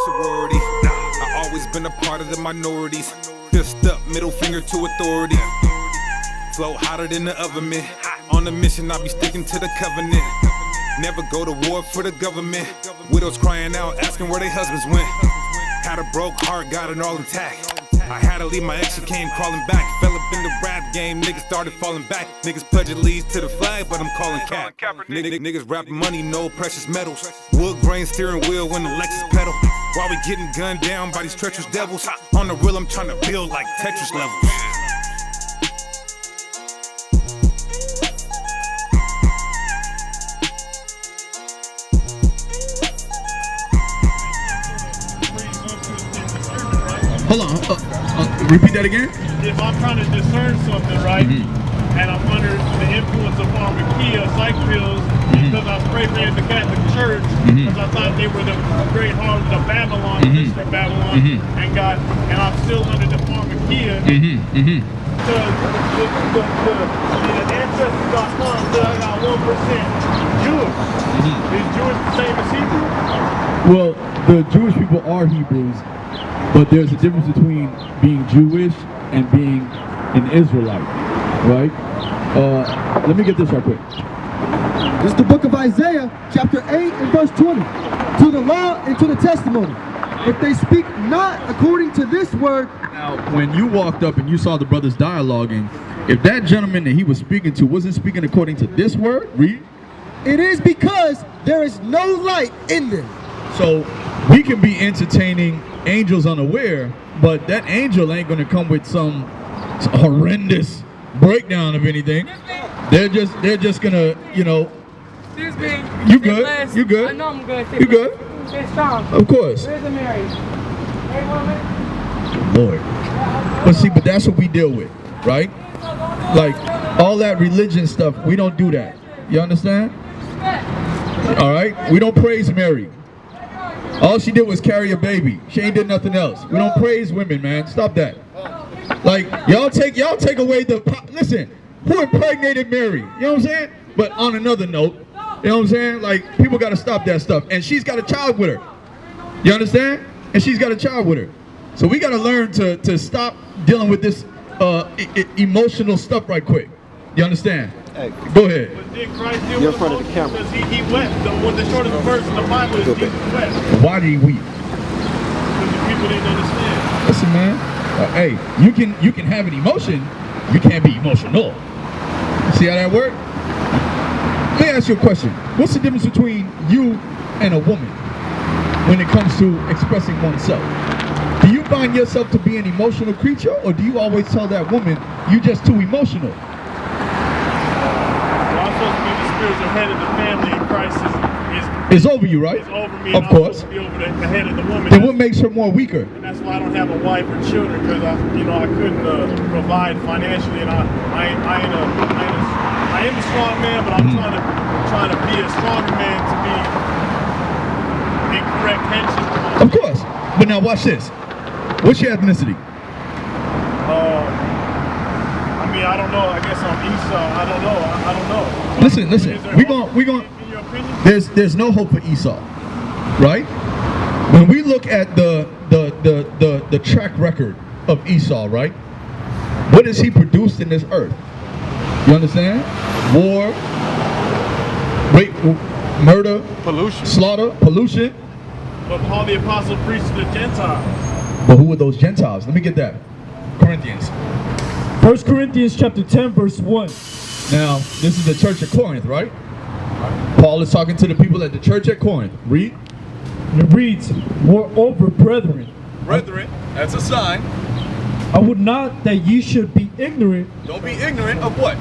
sorority. I always been a part of the minorities. Fist up, middle finger to authority. Flow hotter than the oven mitt. On a mission, I be sticking to the covenant. Never go to war for the government. Widows crying out, asking where their husbands went. Had a broke heart, got it all intact. I had to leave my ex, she came crawling back. Fell up in the rap game, niggas started falling back. Niggas pledging leads to the flag, but I'm calling cap. Niggas rapping money, no precious metals. Wood grain steering wheel when the Lexus pedal. While we getting gunned down by these treacherous devils. On the real, I'm trying to build like Tetris levels. Hold on, repeat that again? If I'm trying to discern something, right, and I'm under the influence of Pharmakeia psych pills because I spray painted the Catholic Church because I thought they were the great harlots of Babylon, the mystery of Babylon, and I'm still under the Pharmakeia. The Ancestry.com said I got 1% Jewish. Is Jewish the same as Hebrew? Well, the Jewish people are Hebrews. But there's a difference between being Jewish and being an Israelite, right? Let me get this right quick. This is the book of Isaiah, chapter 8 and verse 20. To the law and to the testimony. If they speak not according to this word. Now, when you walked up and you saw the brothers dialoguing, if that gentleman that he was speaking to wasn't speaking according to this word, read. It is because there is no light in them. So we can be entertaining angels unaware, but that angel ain't gonna come with some horrendous breakdown of anything. They're just gonna, you know. You good? You good? I know I'm good. You good? Stay strong. Of course. Where's the Mary? Hey, woman. Lord. But see, but that's what we deal with, right? Like all that religion stuff, we don't do that. You understand? All right? We don't praise Mary. All she did was carry a baby. She ain't did nothing else. We don't praise women, man. Stop that. Like y'all take away the listen. Who impregnated Mary? You know what I'm saying? But on another note, you know what I'm saying? Like people got to stop that stuff. And she's got a child with her. You understand? And she's got a child with her. So we got to learn to stop dealing with this emotional stuff right quick. You understand? Hey, go ahead. But did Christ deal You're in with front of the camera. Because he wept. The shortest verse in the Bible is Jesus wept. Why did he weep? Because the people didn't understand. Listen, man. Hey, you can have an emotion. You can't be emotional. See how that works? Let me ask you a question. What's the difference between you and a woman when it comes to expressing oneself? Do you find yourself to be an emotional creature, or do you always tell that woman you're just too emotional? Spiritual head of the family in Christ is over you, right? Is over me. Of course. Be over the head of the woman. Then what makes her more weaker? And that's why I don't have a wife or children, because I couldn't provide financially, and I am a strong man, but I'm trying to be a stronger man to be in correct tension. Of course. But now watch this. What's your ethnicity? I don't know. I guess I'm Esau. I don't know. Listen. We going. There's no hope for Esau, right? When we look at the track record of Esau, right? What has he produced in this earth? You understand? War, rape, murder, pollution, slaughter, pollution. But Paul the Apostle preached to the Gentiles. But who are those Gentiles? Let me get that. Corinthians. 1 Corinthians chapter 10 verse 1. Now, this is the church at Corinth, right? Paul is talking to the people at the church at Corinth. Read. And it reads, moreover, brethren. Brethren, that's a sign. I would not that ye should be ignorant. Don't be ignorant of what?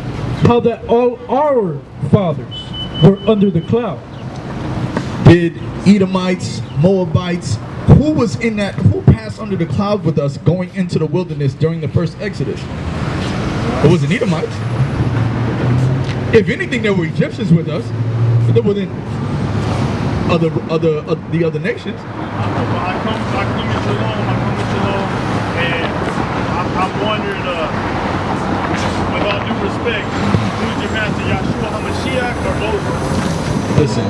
How that all our fathers were under the cloud. Did Edomites, Moabites, who was in that, who passed under the cloud with us going into the wilderness during the first Exodus? It wasn't Edomites. If anything, there were Egyptians with us, but there wasn't the other nations. I come to Shalom, and I'm wondering, with all due respect, who's your master, Yahshua HaMashiach or Moses? Listen,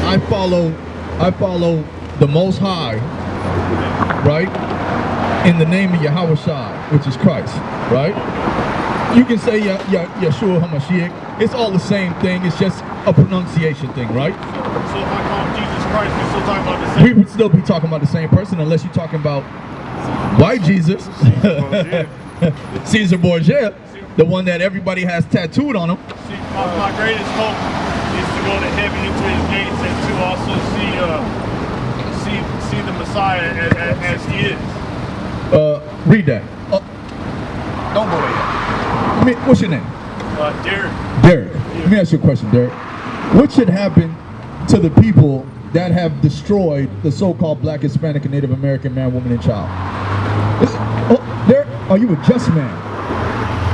I follow the Most High, right? In the name of Yahweh Shai, which is Christ, right? You can say Yeshua HaMashiach. It's all the same thing. It's just a pronunciation thing, right? So if I call him Jesus Christ, we're still talking about the same. We would still be talking about the same person unless you're talking about white Jesus, Caesar Borgia, the one that everybody has tattooed on him. See, my greatest hope is to go to heaven into his gates and to also see the Messiah as he is. Read that. Don't go there yet. What's your name? Derek. Derek. Let me ask you a question, Derek. What should happen to the people that have destroyed the so-called Black, Hispanic, and Native American man, woman, and child? Derek, are you a just man?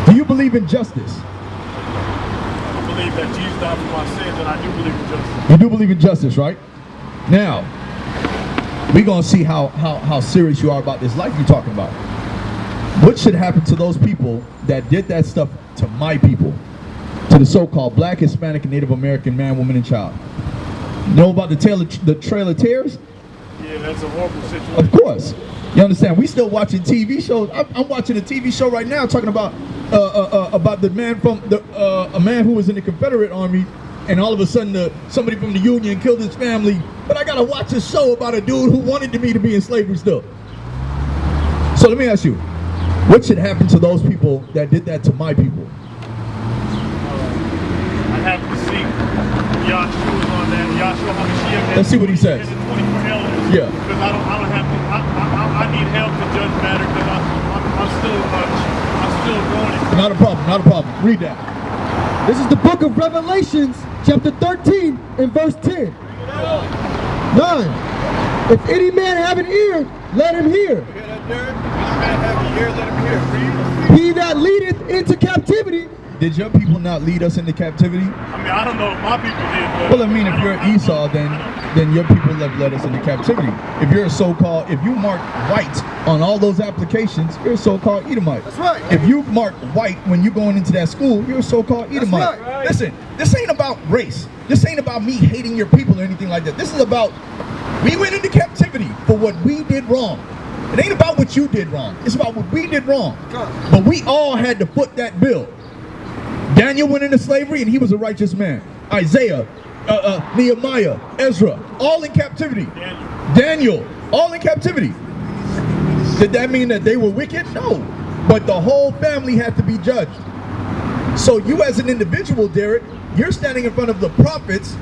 Do you believe in justice? I believe that Jesus died for my sins, and I do believe in justice. You do believe in justice, right? Now, we're going to see how serious you are about this life you're talking about. What should happen to those people that did that stuff to my people? To the so-called Black, Hispanic, and Native American man, woman, and child? Know about the Trail of Tears? Yeah, that's a horrible situation. Of course. You understand? We still watching TV shows. I'm watching a TV show right now talking about the man from a man who was in the Confederate Army, and all of a sudden somebody from the Union killed his family. But I gotta watch a show about a dude who wanted me to be in slavery still. So let me ask you, what should happen to those people that did that to my people? I have to see Yahshua on that. Yahshua HaMashiach. Let's see what he says. And the 24 elders. Yeah. Because I don't have to. I need help to judge matter because I'm still growing it. Not a problem. Not a problem. Read that. This is the book of Revelations, chapter 13 and verse 10. 9. If any man have an ear, let him hear. He that leadeth into captivity. Did your people not lead us into captivity? I mean, I don't know if my people did. But Well, I mean, if you're Esau, then your people have led us into captivity. If you're a so-called, if you mark white on all those applications, you're a so-called Edomite. That's right. If you mark white when you're going into that school, you're a so-called Edomite. right. Listen, this ain't about race. This ain't about me hating your people or anything like that. This is about, we went into captivity for what we did wrong. It ain't about what you did wrong. It's about what we did wrong. But we all had to foot that bill. Daniel went into slavery and he was a righteous man. Isaiah, Nehemiah, Ezra, all in captivity. Daniel, all in captivity. Did that mean that they were wicked? No. But the whole family had to be judged. So you as an individual, Derek, you're standing in front of the prophets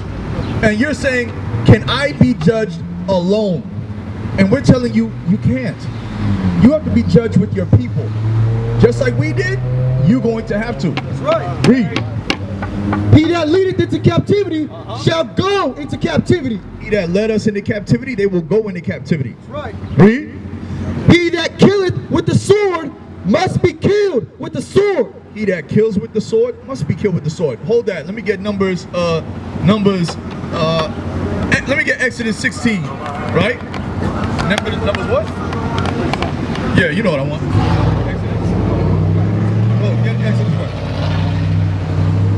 and you're saying, can I be judged alone? And we're telling you, you can't. You have to be judged with your people. Just like we did, you're going to have to. That's right. Read. He that leadeth into captivity shall go into captivity. He that led us into captivity, they will go into captivity. That's right. Read. He that killeth with the sword must be killed with the sword. He that kills with the sword must be killed with the sword. Hold that. Let me get let me get Exodus 16, right? Numbers what? Yeah, you know what I want.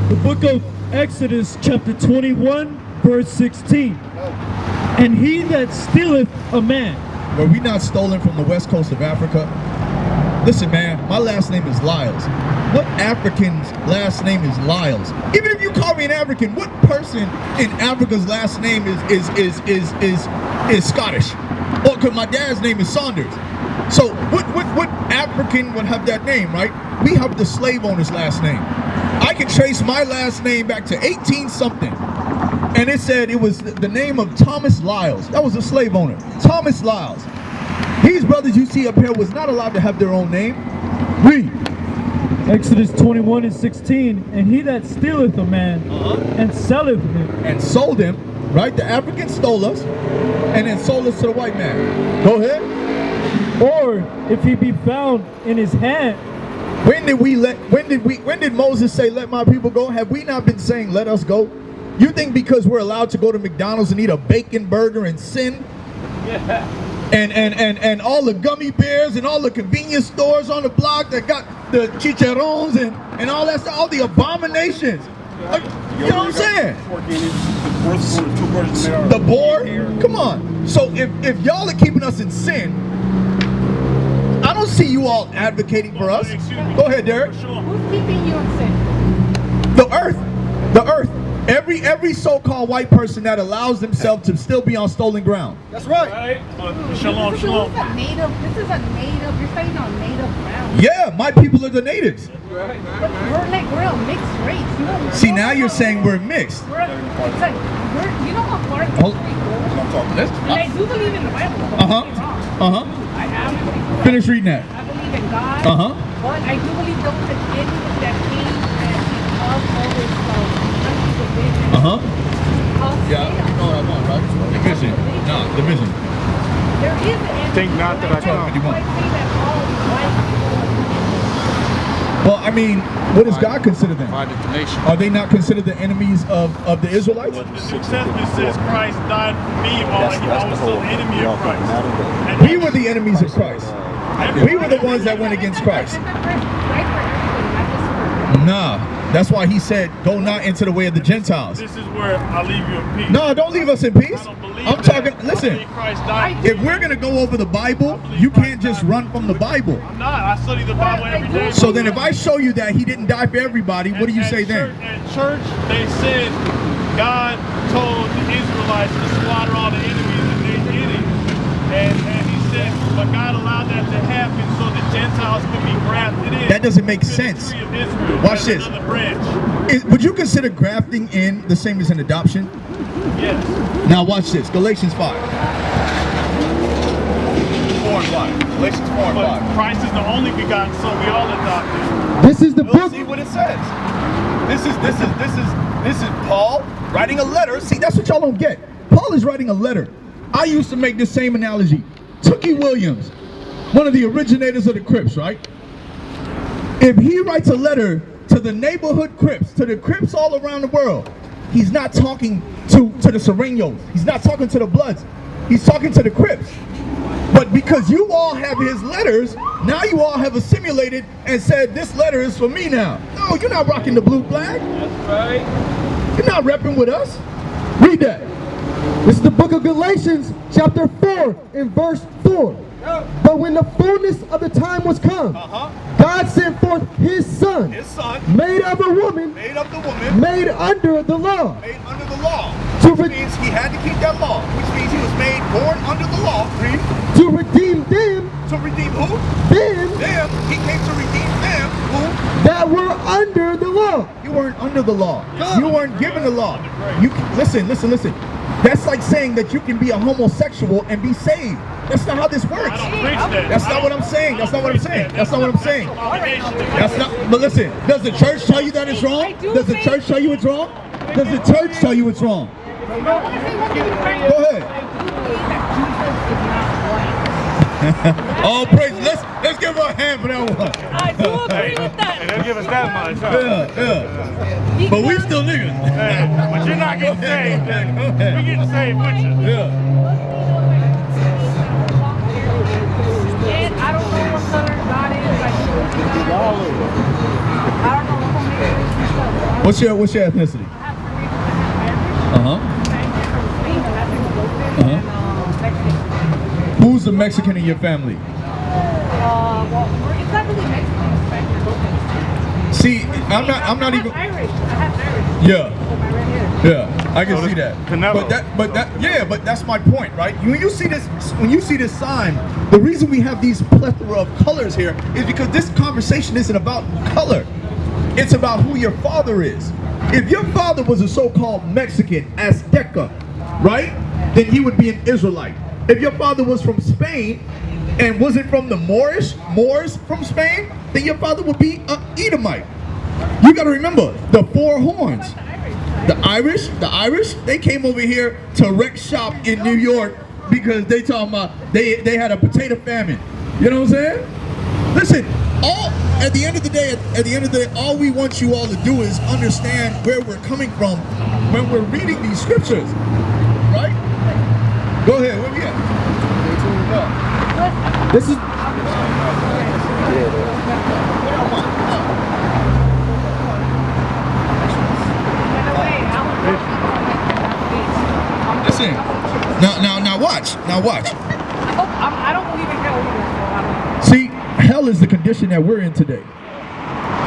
The book of Exodus, chapter 21, verse 16. And he that stealeth a man. Were we not stolen from the west coast of Africa? Listen, man, my last name is Lyles. What African's last name is Lyles? Even if you call me an African, what person in Africa's last name is Scottish? Or because my dad's name is Saunders. So what African would have that name, right? We have the slave owner's last name. I can trace my last name back to 18 something. And it said it was the name of Thomas Lyles. That was a slave owner. Thomas Lyles. These brothers you see up here was not allowed to have their own name. Read. Exodus 21 and 16. And he that stealeth a man and selleth him. And sold him, right? The African stole us and then sold us to the white man. Go ahead. Or if he be found in his hand. When did Moses say, let my people go? Have we not been saying, let us go? You think because we're allowed to go to McDonald's and eat a bacon burger and sin? Yeah. And all the gummy bears and all the convenience stores on the block that got the chicharrones and all that stuff, all the abominations. You know what I'm saying? The board? Come on. So if y'all are keeping us in sin, I don't see you all advocating for us. Go ahead, Derek. Who's keeping you in sin? The earth. The earth. Every so-called white person that allows themselves to still be on stolen ground. That's right. Right? Shalom, shalom. This is a native, you're saying on native ground. Yeah, my people are the natives. But we're a mixed race. You know, See, now you're saying we're mixed. it's like, you know how far history Hold- goes? Let's- And I do believe in the Bible. Don't Uh-huh. get me wrong. Uh-huh. I have. Finish reading that. I believe in God. Uh-huh. But I do believe there was an enemy that came and caused all this division. Uh-huh. Caused Yeah, chaos. you know what I want, right? Division. No, division. There is an enemy. Think not that I You come. might say that all white Well, I mean, what does God consider them? Divided the nation. Are they not considered the enemies of the Israelites? The New Testament says Christ died for me while I was still the enemy of Christ. And We were the enemies of Christ. We were the ones that went against Christ. Nah, that's why he said, go not into the way of the Gentiles. this is where I leave you in peace. No, don't leave us in peace. I don't believe I'm that. talking, I listen, believe Christ died. if we're going to go over the Bible, you can't just run from the Bible. I'm not. I study the Bible every day. So then if I show you that he didn't die for everybody, what do you say then? At church, they said God told the Israelites to slaughter all the enemies and they did it. And he said, but God allowed that to happen so the Gentiles could be grafted in. That doesn't make to the sense. tree of Israel. Watch That's this. another branch. Would you consider grafting in the same as an adoption? Yes. Now watch this, Galatians 5. 4 and 5. Galatians 4 and But 5. Christ is the only begotten son. We all adopted. This is the We'll book. see what it says. This is Paul writing a letter. See, that's what y'all don't get. Paul is writing a letter. I used to make this same analogy. Tookie Williams, one of the originators of the Crips, right? If he writes a letter to the neighborhood Crips, to the Crips all around the world, he's not talking to the Serenos. He's not talking to the Bloods. He's talking to the Crips. But because you all have his letters, now you all have assimilated and said, this letter is for me now. No, you're not rocking the blue flag. That's right. You're not repping with us. Read that. This is the book of Galatians, chapter 4, and verse 4. But when the fullness of the time was come, God sent forth his son, made of a woman, Made of the woman, made under the law, made under the law. to, Which means he had to keep that law. Which means he was made born under the law. Read. to redeem them, To redeem who? them Them. He came to redeem them. Who? that were under the law. You weren't under the law. You weren't given the law. You listen. That's like saying that you can be a homosexual and be saved. That's not how this works. I don't preach that. That's not what I'm saying. That's not what I'm saying. That's not what I'm saying. Abomination. That's not. But listen, does the church tell you that it's wrong? Does the church tell you it's wrong? Does the church tell you it's wrong? Go ahead. Oh, praise! Let's give her a hand for that one. I do agree with Hey, that. they'll give us that much, huh? Yeah. But we still niggas. Hey, but you're not getting saved. Go ahead. We getting saved with you. Yeah. And I don't know what color God is. Like, I don't know what makes it. What's your ethnicity? Uh-huh. Who's the Mexican in your family? Well, it's not really Mexican, it's Spanish. See, I'm not even. I have Irish. Yeah. With my red hair. Yeah, I can see that. Canelo. But that's my point, right? When you see this sign, the reason we have these plethora of colors here is because this conversation isn't about color. It's about who your father is. If your father was a so-called Mexican, Azteca, right? Then he would be an Israelite. If your father was from Spain and wasn't from the Moors from Spain, then your father would be an Edomite. You got to remember the four horns. The Irish, they came over here to wreck shop in New York because they talking about they had a potato famine. You know what I'm saying? Listen, at the end of the day, all we want you all to do is understand where we're coming from when we're reading these scriptures, right? Go ahead, where we at? This is Listen, Now watch. Now watch. I don't believe in hell either, so I don't. See, hell is the condition that we're in today.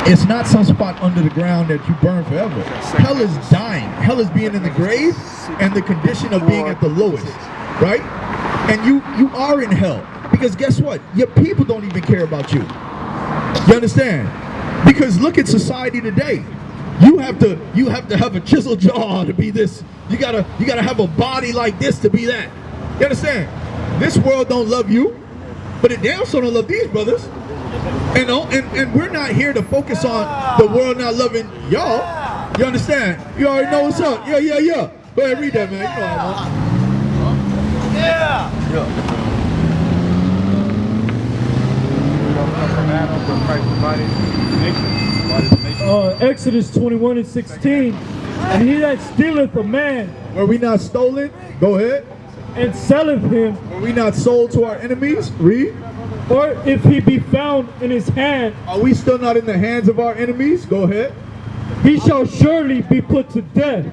It's not some spot under the ground that you burn forever. Hell is dying. Hell is being in the grave and the condition of being at the lowest, right? And you are in hell because guess what? Your people don't even care about you. You understand? Because look at society today. You have to have a chiseled jaw to be this. You gotta have a body like this to be that. You understand? This world don't love you, but it damn sure don't love these brothers. And we're not here to focus on the world not loving y'all. You understand? You already know what's up. Yeah. Go ahead, read that, man. You know how Yeah. Exodus 21:16. And he that stealeth a man, were we not stolen? Go ahead. And selleth him, were we not sold to our enemies? Read. Or if he be found in his hand, are we still not in the hands of our enemies? Go ahead. He shall surely be put to death.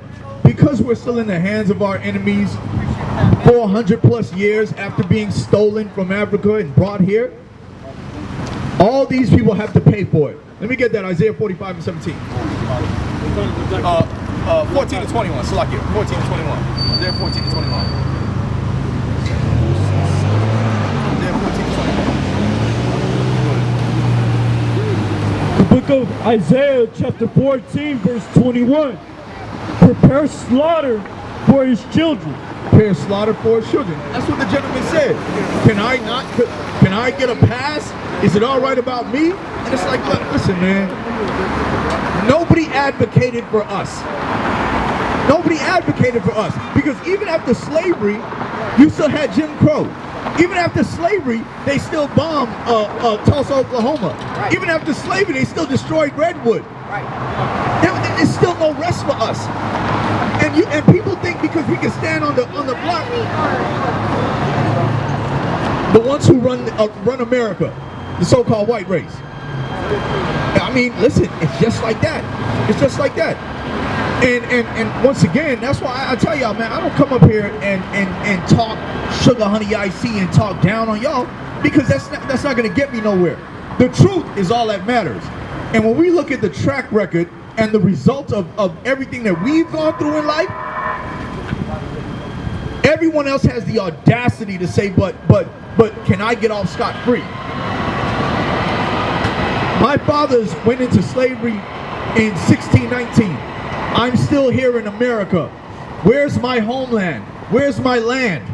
Because we're still in the hands of our enemies 400 plus years after being stolen from Africa and brought here, all these people have to pay for it. Let me get that, Isaiah 45:17. 14 to 21, so like it, 14 to 21. Isaiah 14 to 21. Book of Isaiah chapter 14 verse 21. Prepare slaughter for his children. Prepare slaughter for his children. That's what the gentleman said. Can I get a pass? Is it all right about me? And it's like, listen, man. Nobody advocated for us. Nobody advocated for us. Because even after slavery, you still had Jim Crow. Even after slavery, they still bombed Tulsa, Oklahoma. Right. Even after slavery, they still destroyed Redwood. Right. There's still no rest for us. And people think because we can stand on the block, the ones who run America, the so-called white race. I mean, listen, it's just like that. It's just like that. And once again, that's why I tell y'all, man, I don't come up here and talk sugar honey iced tea and talk down on y'all because that's not gonna get me nowhere. The truth is all that matters. And when we look at the track record and the results of everything that we've gone through in life, everyone else has the audacity to say, but can I get off scot-free? My fathers went into slavery in 1619. I'm still here in America. Where's my homeland? Where's my land?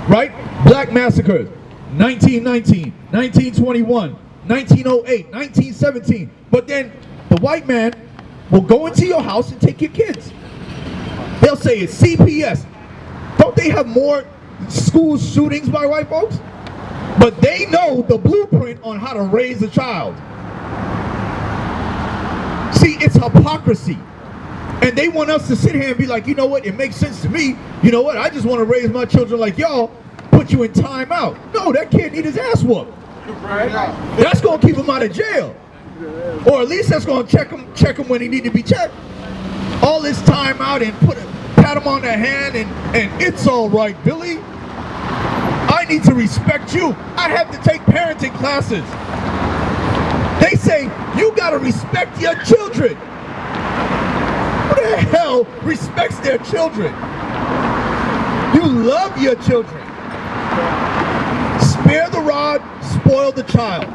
Right? Black massacres, 1919, 1921, 1908, 1917. But then the white man will go into your house and take your kids. They'll say it's CPS. Don't they have more school shootings by white folks? But they know the blueprint on how to raise a child. See, it's hypocrisy. And they want us to sit here and be like, you know what, it makes sense to me. You know what, I just want to raise my children like y'all, put you in timeout. No, that kid need his ass whooped. Right. That's going to keep him out of jail. Or at least that's going to check him when he need to be checked. All this time out and pat him on the hand and it's all right, Billy. I need to respect you. I have to take parenting classes. They say, you got to respect your children. Who the hell respects their children? You love your children. Spare the rod, spoil the child.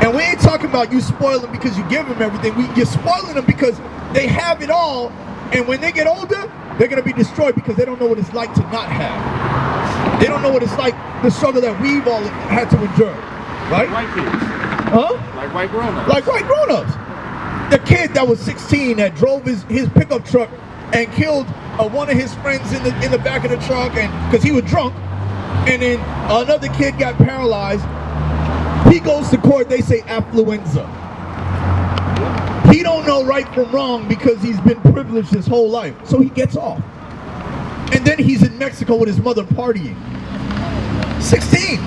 And we ain't talking about you spoil them because you give them everything. You're spoiling them because they have it all. And when they get older, they're going to be destroyed because they don't know what it's like to not have. They don't know what it's like, the struggle that we've all had to endure. Right? White kids. Huh? Like white grown-ups. Like white grown-ups. The kid that was 16 that drove his pickup truck and killed one of his friends in the back of the truck and because he was drunk, and then another kid got paralyzed. He goes to court, they say affluenza. He don't know right from wrong because he's been privileged his whole life, so he gets off. And then he's in Mexico with his mother partying. 16.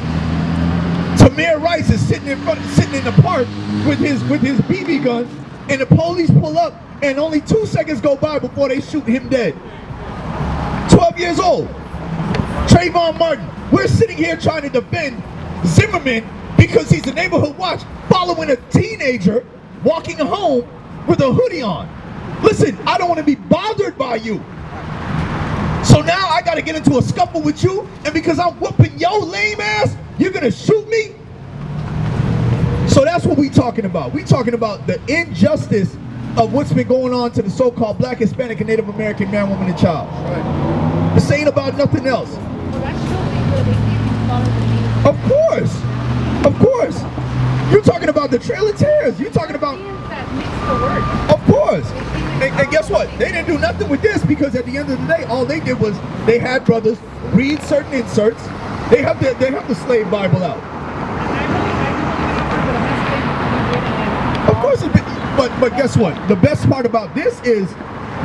Tamir Rice is sitting in the park with his BB gun, and the police pull up, and only 2 seconds go by before they shoot him dead. 12 years old. Trayvon Martin. We're sitting here trying to defend Zimmerman because he's a neighborhood watch following a teenager walking home with a hoodie on. Listen, I don't want to be bothered by you. So now I got to get into a scuffle with you, and because I'm whooping your lame ass, you're going to shoot me? So that's what we talking about. We talking about the injustice of what's been going on to the so-called Black, Hispanic, and Native American man, woman, and child. Right. This ain't about nothing else. Well, that's still legal. They give you follow the legal. Of course. Of course. You're talking about the Trail of Tears. You're talking about... That makes the word. Of course. And guess what? They didn't do nothing with this because at the end of the day, all they did was they had brothers read certain inserts. They have the slave Bible out. Of course, but guess what? The best part about this is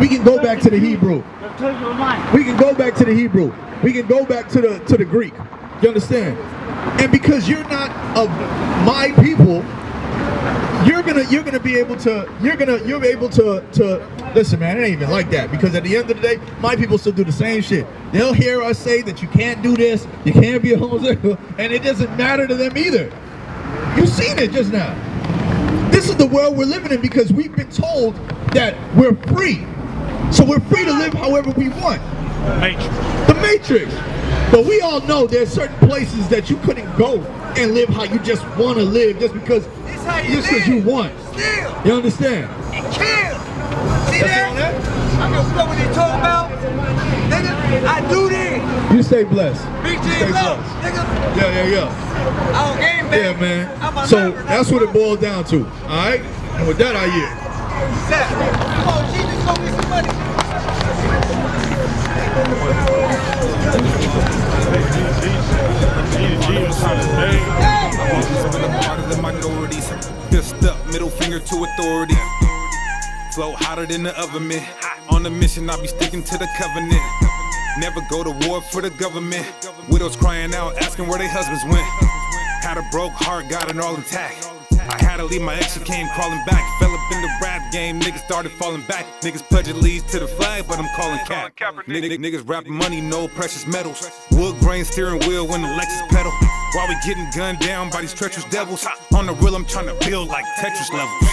we can go back to the Hebrew. We can go back to the Hebrew. We can go back to the Greek. You understand? And because you're not of my people, you're gonna be able to listen, man. It ain't even like that, because at the end of the day, my people still do the same shit. They'll hear us say that you can't do this, you can't be a homosexual, and it doesn't matter to them either. You seen it just now. This is the world we're living in because we've been told that we're free. So we're free to live however we want. The Matrix. But we all know there's certain places that you couldn't go and live how you just want to live just because you want. You understand? And kill. See that? I don't know what they talking about. Nigga, I do this. You stay blessed. Big G love, nigga. Yeah. I don't game back. Yeah, man. So that's what it boils down to. Alright? And with that, I yield. Come on, G, just go get some money. I've always been a part of the minorities. Fist up, middle finger to authority. Flow hotter than the oven mitt. On a mission, I'll be sticking to the covenant. Never go to war for the government. Widows crying out, asking where their husbands went. Had a broke heart, got it all intact. I had to leave my ex, she came crawling back. Fell up in the rap game, niggas started falling back. Niggas pledge allegiance to the flag, but I'm calling cap. Niggas rapping money, no precious metals. Wood grain steering wheel when the Lexus pedal. While we getting gunned down by these treacherous devils. On the real, I'm trying to build like Tetris levels.